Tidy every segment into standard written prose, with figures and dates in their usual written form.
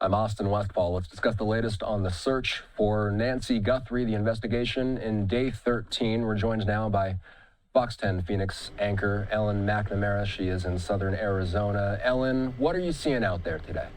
I'm Austin Westfall. Let's discuss the latest on the search for Nancy Guthrie, the investigation in day 13. We're joined now by Fox 10 Phoenix anchor Ellen McNamara. She is in southern Arizona. Ellen, what are you seeing out there today?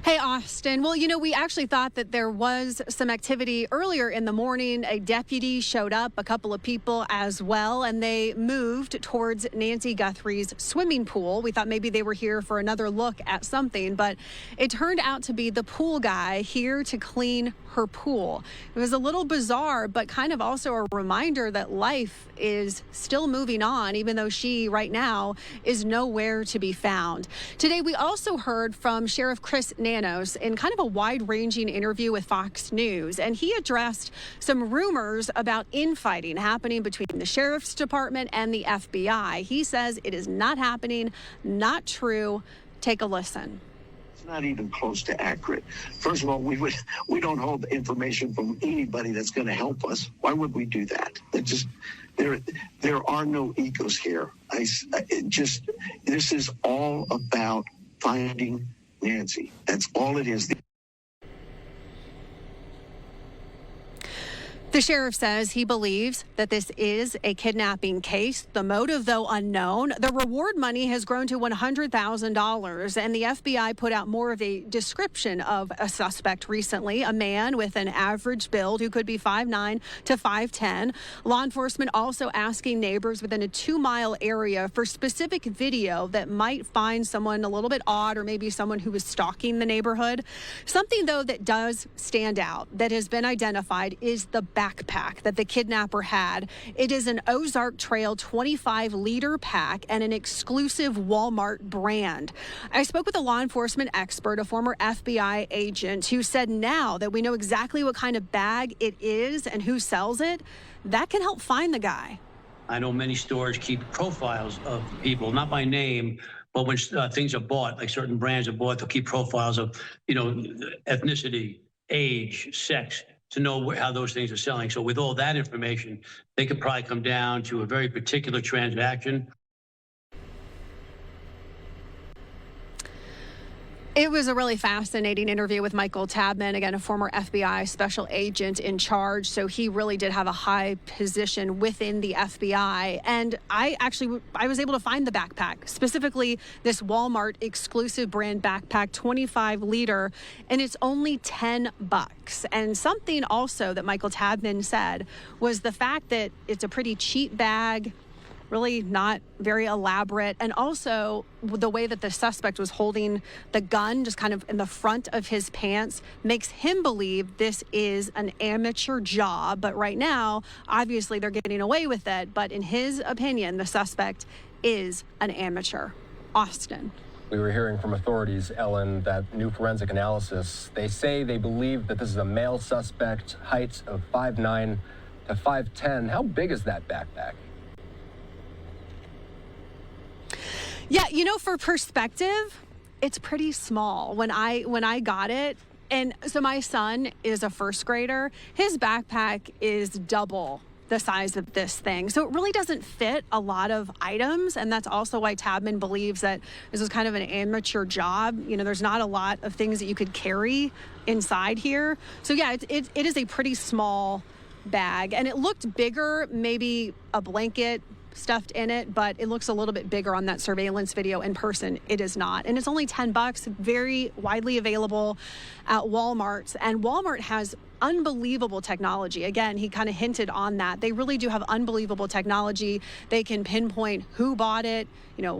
Hey, Austin. Well, you know, we actually thought that there was some activity earlier in the morning. A deputy showed up, a couple of people as well, and they moved towards Nancy Guthrie's swimming pool. We thought maybe they were here for another look at something, but it turned out to be the pool guy here to clean her pool. It was a little bizarre, but kind of also a reminder that life is still moving on, even though she right now is nowhere to be found. Today, we also heard from Sheriff Chris Nanos in kind of a wide-ranging interview with Fox News, and he addressed some rumors about infighting happening between the Sheriff's Department and the FBI. He says it is not happening, not true. Take a listen. It's not even close to accurate. First of all, we don't hold information from anybody that's going to help us. Why would we do that? There are no egos here. This is all about finding Nancy. That's all it is. The sheriff says he believes that this is a kidnapping case. The motive, though unknown. The reward money has grown to $100,000, and the FBI put out more of a description of a suspect recently, a man with an average build who could be 5'9" to 5'10". Law enforcement also asking neighbors within a 2-mile area for specific video that might find someone a little bit odd, or maybe someone who was stalking the neighborhood. Something, though, that does stand out that has been identified is the backpack that the kidnapper had. It is an Ozark Trail 25-liter pack and an exclusive Walmart brand. I spoke with a law enforcement expert, a former FBI agent, who said now that we know exactly what kind of bag it is and who sells it, that can help find the guy. I know many stores keep profiles of people, not by name, but when things are bought, like certain brands are bought, they'll keep profiles of, ethnicity, age, sex, to know how those things are selling. So with all that information, they could probably come down to a very particular transaction. It was a really fascinating interview with Michael Tabman, again, a former FBI special agent in charge. So he really did have a high position within the FBI. And I was able to find the backpack, specifically this Walmart exclusive brand backpack, 25-liter, and it's only $10. And something also that Michael Tabman said was the fact that it's a pretty cheap bag, really not very elaborate, and also the way that the suspect was holding the gun just kind of in the front of his pants makes him believe this is an amateur job. But right now, obviously they're getting away with it, but in his opinion, the suspect is an amateur. Austin. We were hearing from authorities, Ellen, that new forensic analysis, they say they believe that this is a male suspect, height of 5'9" to 5'10". How big is that backpack? Yeah, for perspective, it's pretty small. When I got it, and so my son is a first grader, his backpack is double the size of this thing. So it really doesn't fit a lot of items, and that's also why Tabman believes that this is kind of an amateur job. There's not a lot of things that you could carry inside here. So yeah, it is a pretty small bag, and it looked bigger, maybe a blanket stuffed in it, but it looks a little bit bigger on that surveillance video. In person, it is not. And it's only $10, very widely available at Walmart. And Walmart has unbelievable technology. Again, he kind of hinted on that. They really do have unbelievable technology. They can pinpoint who bought it,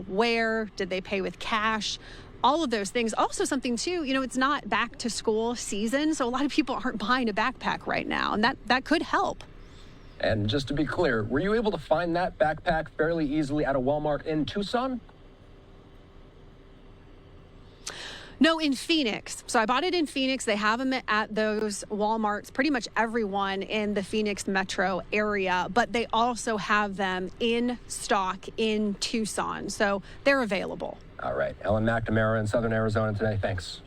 where, did they pay with cash, all of those things. Also something too, it's not back to school season, so a lot of people aren't buying a backpack right now, and that could help. And just to be clear, were you able to find that backpack fairly easily at a Walmart in Tucson? No, in Phoenix. So I bought it in Phoenix. They have them at those Walmarts, pretty much everyone in the Phoenix metro area, but they also have them in stock in Tucson. So they're available. All right. Ellen McNamara in southern Arizona today. Thanks.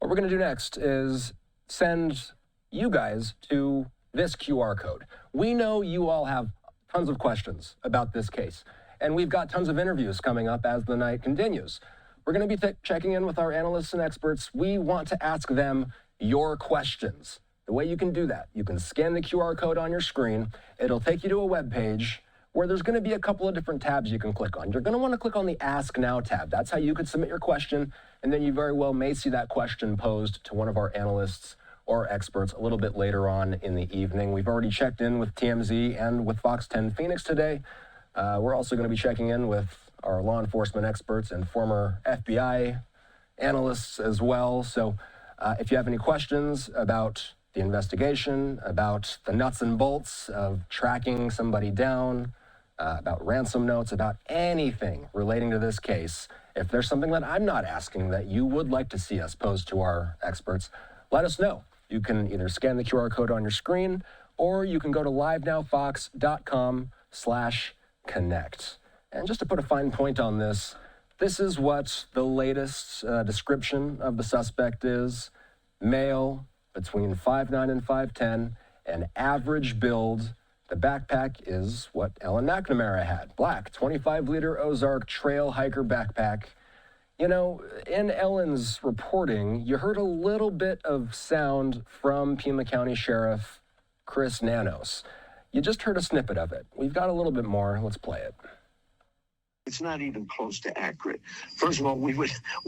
What we're going to do next is send you guys to this QR code. We know you all have tons of questions about this case, and we've got tons of interviews coming up as the night continues. we're going to be checking in with our analysts and experts. We want to ask them your questions. The way you can do that, you can scan the QR code on your screen. It'll take you to a web page where there's going to be a couple of different tabs you can click on. You're going to want to click on the Ask Now tab. That's how you could submit your question, and then you very well may see that question posed to one of our analysts or experts a little bit later on in the evening. We've already checked in with TMZ and with Fox 10 Phoenix today. We're also going to be checking in with our law enforcement experts and former FBI analysts as well. So if you have any questions about the investigation, about the nuts and bolts of tracking somebody down, about ransom notes, about anything relating to this case, if there's something that I'm not asking that you would like to see us pose to our experts, let us know. You can either scan the QR code on your screen, or you can go to livenowfox.com/connect. And just to put a fine point on this, this is what the latest description of the suspect is. Male, between 5'9" and 5'10", an average build. The backpack is what Ellen McNamara had. Black, 25-liter Ozark Trail Hiker Backpack. You know, in Ellen's reporting, you heard a little bit of sound from Pima County Sheriff Chris Nanos. You just heard a snippet of it. We've got a little bit more. Let's play it. It's not even close to accurate. First of all, we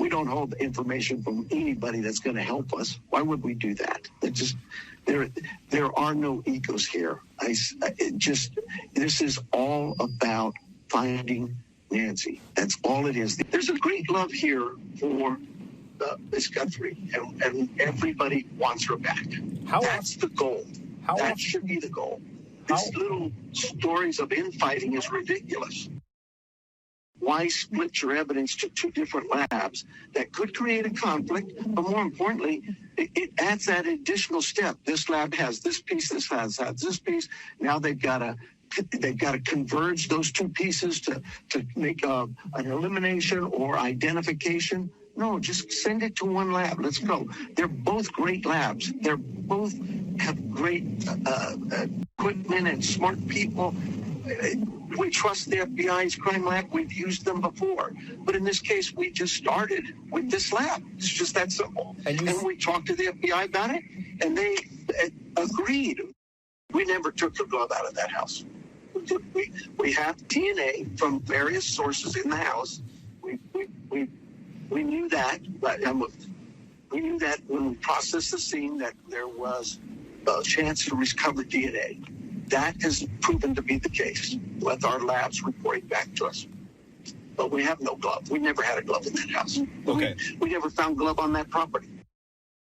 don't hold information from anybody that's going to help us. Why would we do that? There are no egos here. This is all about finding Nancy. That's all it is. There's a great love here for Miss Guthrie, and everybody wants her back. That's the goal. That should be the goal. These little stories of infighting is ridiculous. Why split your evidence to two different labs that could create a conflict, but more importantly, it adds that additional step. This lab has this piece, this has this piece. Now they've got to converge those two pieces to make an elimination or identification. No, just send it to one lab. Let's go. They're both great labs. They're both have great equipment and smart people. We trust the FBI's crime lab. We've used them before. But in this case, we just started with this lab. It's just that simple. And we talked to the FBI about it, and they agreed. We never took the glove out of that house. We have DNA from various sources in the house. We knew that, but we knew that when we processed the scene that there was a chance to recover DNA. That has proven to be the case with our labs reporting back to us. But we have no glove. We never had a glove in that house. Okay. We never found glove on that property.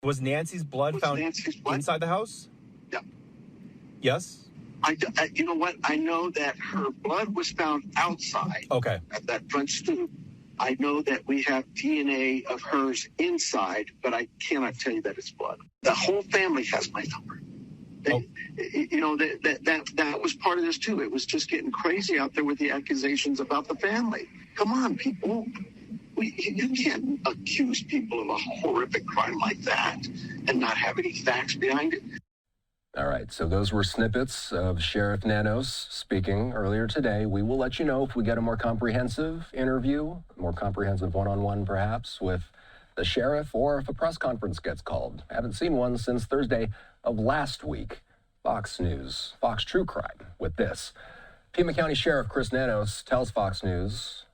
Was Nancy's blood found inside the house? Yeah. Yes? You know what? I know that her blood was found outside. Okay. At that front stoop. I know that we have DNA of hers inside, but I cannot tell you that it's blood. The whole family has my number. That was part of this too. It was just getting crazy out there with the accusations about the family. Come on, people. You can't accuse people of a horrific crime like that and not have any facts behind it. All right, so those were snippets of Sheriff Nanos speaking earlier today. We will let you know if we get a more comprehensive interview, more comprehensive one-on-one perhaps, with the sheriff, or if a press conference gets called. I haven't seen one since Thursday of last week. Fox News, Fox True Crime with this. Pima County Sheriff Chris Nanos tells Fox News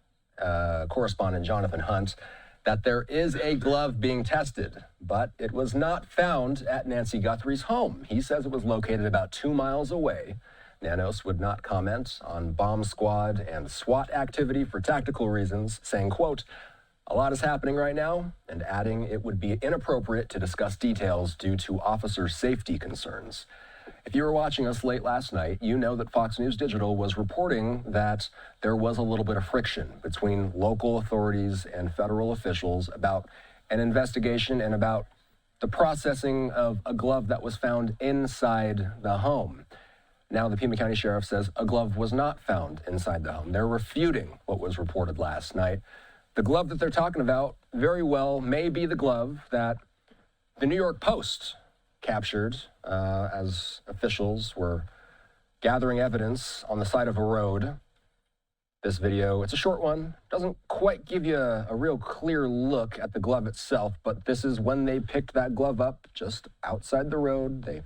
correspondent Jonathan Hunt that there is a glove being tested, but it was not found at Nancy Guthrie's home. He says it was located about 2 miles away. Nanos would not comment on bomb squad and SWAT activity for tactical reasons, saying, quote, "A lot is happening right now," and adding it would be inappropriate to discuss details due to officer safety concerns. If you were watching us late last night, you know that Fox News Digital was reporting that there was a little bit of friction between local authorities and federal officials about an investigation and about the processing of a glove that was found inside the home. Now the Pima County Sheriff says a glove was not found inside the home. They're refuting what was reported last night. The glove that they're talking about very well may be the glove that the New York Post captured as officials were gathering evidence on the side of a road. This video, it's a short one, doesn't quite give you a real clear look at the glove itself, but this is when they picked that glove up just outside the road. They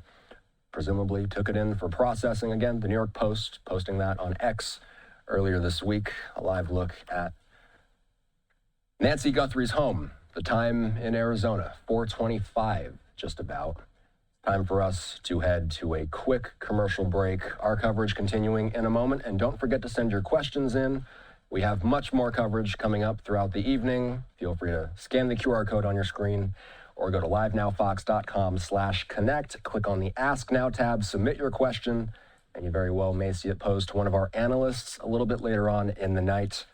presumably took it in for processing. Again, the New York Post posting that on X earlier this week. A live look at Nancy Guthrie's home. The time in Arizona, 4:25, just about. Time for us to head to a quick commercial break. Our coverage continuing in a moment. And don't forget to send your questions in. We have much more coverage coming up throughout the evening. Feel free to scan the QR code on your screen or go to livenowfox.com/connect. Click on the Ask Now tab, submit your question, and you very well may see it posed to one of our analysts a little bit later on in the night.